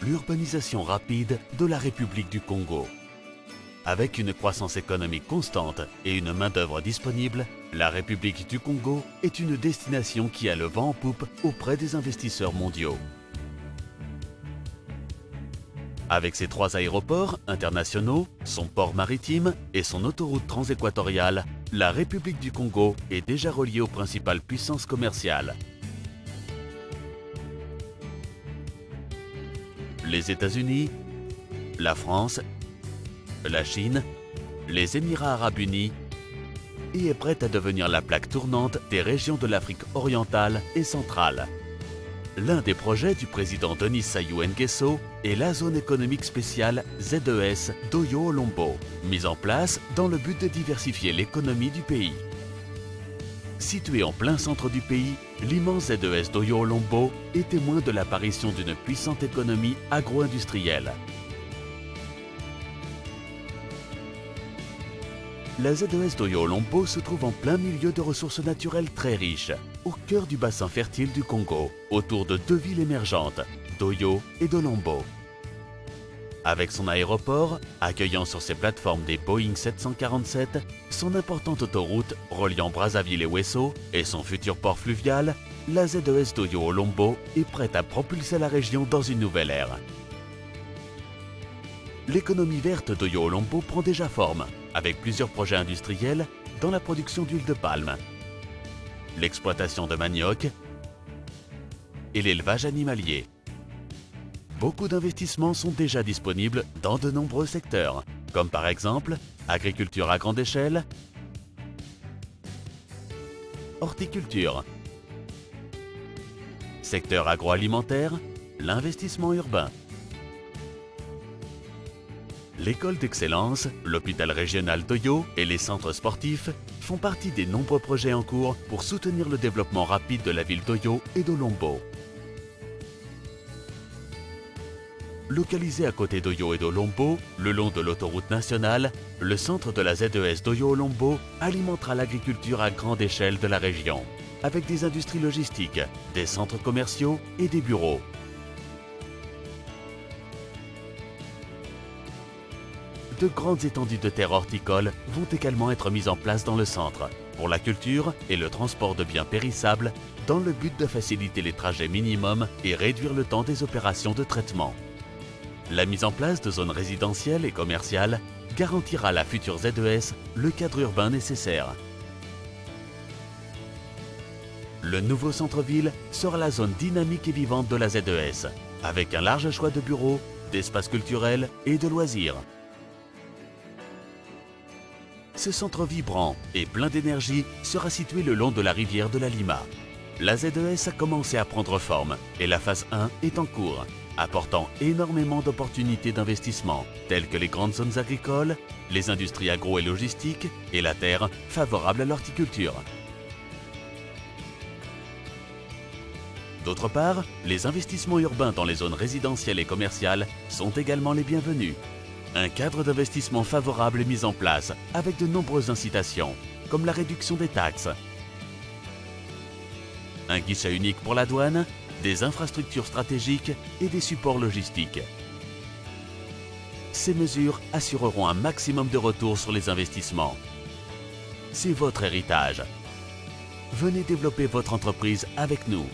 l'urbanisation rapide de la République du Congo. Avec une croissance économique constante et une main-d'œuvre disponible, la République du Congo est une destination qui a le vent en poupe auprès des investisseurs mondiaux. Avec ses 3 aéroports internationaux, son port maritime et son autoroute transéquatoriale, la République du Congo est déjà reliée aux principales puissances commerciales. Les États-Unis, la France, la Chine, les Émirats arabes unis et est prête à devenir la plaque tournante des régions de l'Afrique orientale et centrale. L'un des projets du président Denis Sassou Nguesso est la zone économique spéciale ZES d'Oyo-Olombo, mise en place dans le but de diversifier l'économie du pays. Située en plein centre du pays, l'immense ZES d'Oyo-Olombo est témoin de l'apparition d'une puissante économie agro-industrielle. La ZES d'Oyo-Olombo se trouve en plein milieu de ressources naturelles très riches, au cœur du bassin fertile du Congo, autour de 2 villes émergentes, d'Oyo et d'Olombo. Avec son aéroport, accueillant sur ses plateformes des Boeing 747, son importante autoroute reliant Brazzaville et Ouesso et son futur port fluvial, la ZES d'Oyo-Olombo est prête à propulser la région dans une nouvelle ère. L'économie verte d'Oyo-Olombo prend déjà forme, avec plusieurs projets industriels dans la production d'huile de palme, l'exploitation de manioc et l'élevage animalier. Beaucoup d'investissements sont déjà disponibles dans de nombreux secteurs, comme par exemple agriculture à grande échelle, horticulture, secteur agroalimentaire, l'investissement urbain. L'école d'excellence, l'hôpital régional d'Oyo et les centres sportifs font partie des nombreux projets en cours pour soutenir le développement rapide de la ville d'Oyo et d'Olombo. Localisé à côté d'Oyo et d'Olombo, le long de l'autoroute nationale, le centre de la ZES d'Oyo-Olombo alimentera l'agriculture à grande échelle de la région, avec des industries logistiques, des centres commerciaux et des bureaux. De grandes étendues de terres horticoles vont également être mises en place dans le centre, pour la culture et le transport de biens périssables, dans le but de faciliter les trajets minimums et réduire le temps des opérations de traitement. La mise en place de zones résidentielles et commerciales garantira à la future ZES le cadre urbain nécessaire. Le nouveau centre-ville sera la zone dynamique et vivante de la ZES, avec un large choix de bureaux, d'espaces culturels et de loisirs. Ce centre vibrant et plein d'énergie sera situé le long de la rivière de la Lima. La ZES a commencé à prendre forme et la phase 1 est en cours, apportant énormément d'opportunités d'investissement, telles que les grandes zones agricoles, les industries agro et logistiques et la terre favorable à l'horticulture. D'autre part, les investissements urbains dans les zones résidentielles et commerciales sont également les bienvenus. Un cadre d'investissement favorable est mis en place avec de nombreuses incitations, comme la réduction des taxes, un guichet unique pour la douane, des infrastructures stratégiques et des supports logistiques. Ces mesures assureront un maximum de retour sur les investissements. C'est votre héritage. Venez développer votre entreprise avec nous.